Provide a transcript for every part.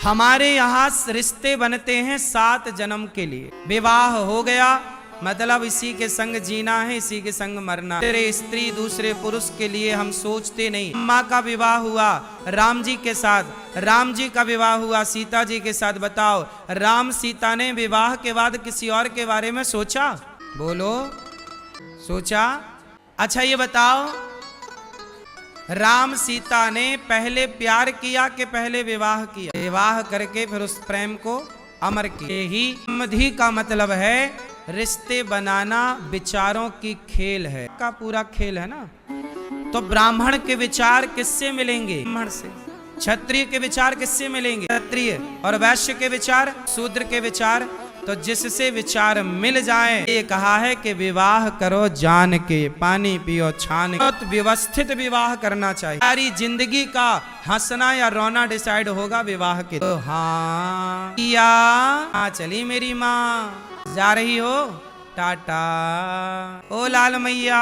हमारे यहाँ रिश्ते बनते हैं 7 जन्म के लिए। विवाह हो गया मतलब इसी के संग जीना है, इसी के संग मरना। तेरे स्त्री दूसरे पुरुष के लिए हम सोचते नहीं। अम्मा का विवाह हुआ राम जी के साथ, राम जी का विवाह हुआ सीता जी के साथ। बताओ राम सीता ने विवाह के बाद किसी और के बारे में सोचा? बोलो, सोचा? अच्छा ये बताओ राम सीता ने पहले प्यार किया कि पहले विवाह किया? विवाह करके फिर उस प्रेम को अमर किया। ही मधी का मतलब है रिश्ते बनाना विचारों की खेल है, का पूरा खेल है ना। तो ब्राह्मण के विचार किससे मिलेंगे? ब्राह्मण से। क्षत्रिय के विचार किससे मिलेंगे? क्षत्रिय। और वैश्य के विचार, शूद्र के विचार। तो जिससे विचार मिल जाए, ये कहा है कि विवाह करो जान के, पानी पियो छान के। बहुत व्यवस्थित विवाह करना चाहिए। सारी जिंदगी का हंसना या रोना डिसाइड होगा विवाह के। तो हाँ या हाँ चली मेरी माँ, जा रही हो टाटा। ओ लाल मैया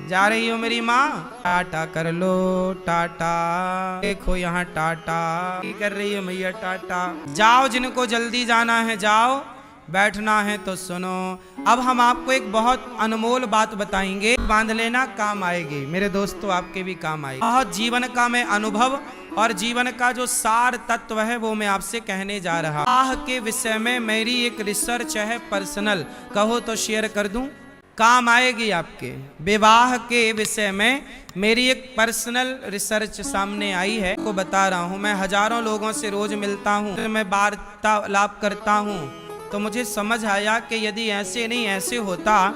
जा रही हो मेरी माँ, टाटा कर लो टाटा। देखो यहाँ टाटा कर रही है मैया, टाटा। जाओ जिनको जल्दी जाना है जाओ, बैठना है तो सुनो। अब हम आपको एक बहुत अनमोल बात बताएंगे, बांध लेना, काम आएगी मेरे दोस्तों, आपके भी काम आएगी। बहुत जीवन का मैं अनुभव और जीवन का जो सार तत्व है वो मैं आपसे कहने जा रहा। विवाह के विषय में मेरी एक रिसर्च है पर्सनल, कहो तो शेयर कर दूं, काम आएगी आपके। विवाह के विषय में मेरी एक पर्सनल रिसर्च सामने आई है, को बता रहा हूँ। मैं हजारों लोगों से रोज मिलता हूँ, मैं वार्तालाप करता हूँ, तो मुझे समझ आया कि यदि ऐसे नहीं ऐसे होता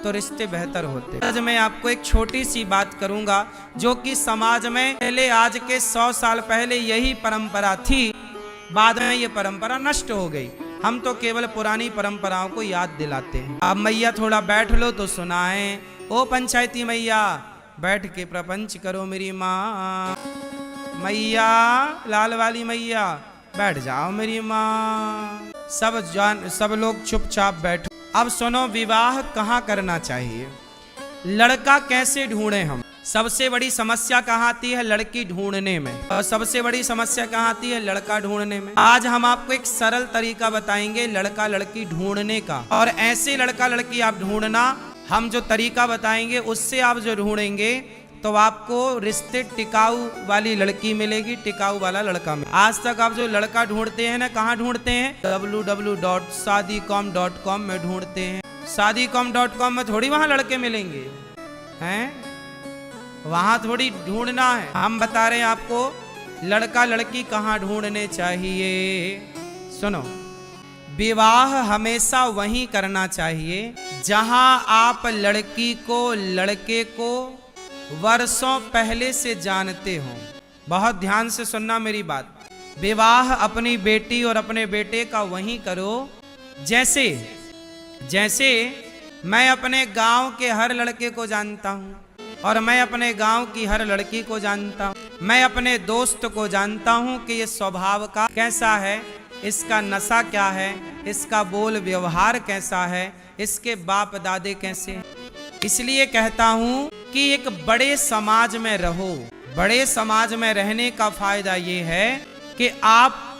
तो रिश्ते बेहतर होते। आज मैं आपको एक छोटी सी बात करूंगा जो कि समाज में पहले, आज के 100 साल पहले यही परंपरा थी, बाद में ये परंपरा नष्ट हो गई। हम तो केवल पुरानी परंपराओं को याद दिलाते हैं। अब मैया थोड़ा बैठ लो तो सुनाएं। ओ पंचायती मैया बैठ के प्रपंच करो मेरी माँ। मैया लाल वाली मैया बैठ जाओ मेरी माँ। सब लोग चुपचाप बैठो। अब सुनो, विवाह कहाँ करना चाहिए, लड़का कैसे ढूंढे हम। सबसे बड़ी समस्या कहाँ आती है? लड़की ढूंढने में। और सबसे बड़ी समस्या कहाँ आती है? लड़का ढूंढने में। आज हम आपको एक सरल तरीका बताएंगे लड़का लड़की ढूंढने का। और ऐसे लड़का लड़की आप ढूंढना, हम जो तरीका बताएंगे उससे आप जो ढूंढेंगे तो आपको रिश्ते टिकाऊ वाली लड़की मिलेगी, टिकाऊ वाला लड़का मिलेगा। आज तक आप जो लड़का ढूंढते हैं ना, कहाँ ढूंढते हैं? www.shadicom.com में ढूंढते हैं। shadicom.com में थोड़ी वहां लड़के मिलेंगे हैं, वहां थोड़ी ढूंढना है। हम बता रहे हैं आपको लड़का लड़की कहाँ ढूंढने चाहिए। सुनो, विवाह हमेशा वहीं करना चाहिए जहां आप लड़की को लड़के को वर्षों पहले से जानते हो। बहुत ध्यान से सुनना मेरी बात। विवाह अपनी बेटी और अपने बेटे का वहीं करो जैसे मैं अपने गांव के हर लड़के को जानता हूँ और मैं अपने गांव की हर लड़की को जानता हूँ। मैं अपने दोस्त को जानता हूँ कि ये स्वभाव का कैसा है, इसका नशा क्या है, इसका बोल व्यवहार कैसा है, इसके बाप दादे कैसे हैं। इसलिए कहता हूँ कि एक बड़े समाज में रहो। बड़े समाज में रहने का फायदा ये है कि आप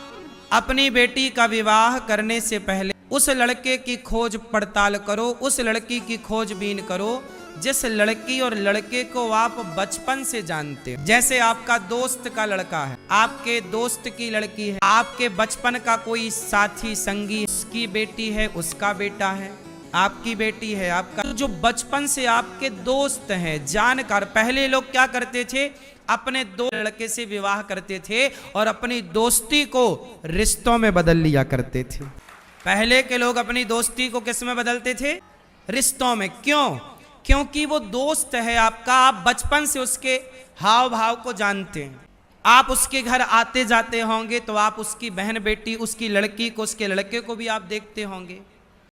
अपनी बेटी का विवाह करने से पहले उस लड़के की खोज पड़ताल करो, उस लड़की की खोजबीन करो जिस लड़की और लड़के को आप बचपन से जानते हो। जैसे आपका दोस्त का लड़का है, आपके दोस्त की लड़की है, आपके बचपन का कोई साथी संगी, उसकी बेटी है, उसका बेटा है, आपकी बेटी है, आपका जो बचपन से आपके दोस्त हैं, जानकार। पहले लोग क्या करते थे? अपने दो लड़के से विवाह करते थे और अपनी दोस्ती को रिश्तों में बदल लिया करते थे। पहले के लोग अपनी दोस्ती को किस में बदलते थे? रिश्तों में। क्यों? क्योंकि वो दोस्त है आपका, आप बचपन से उसके हाव भाव को जानते हैं। आप उसके घर आते जाते होंगे तो आप उसकी बहन बेटी, उसकी लड़की को, उसके लड़के को भी आप देखते होंगे।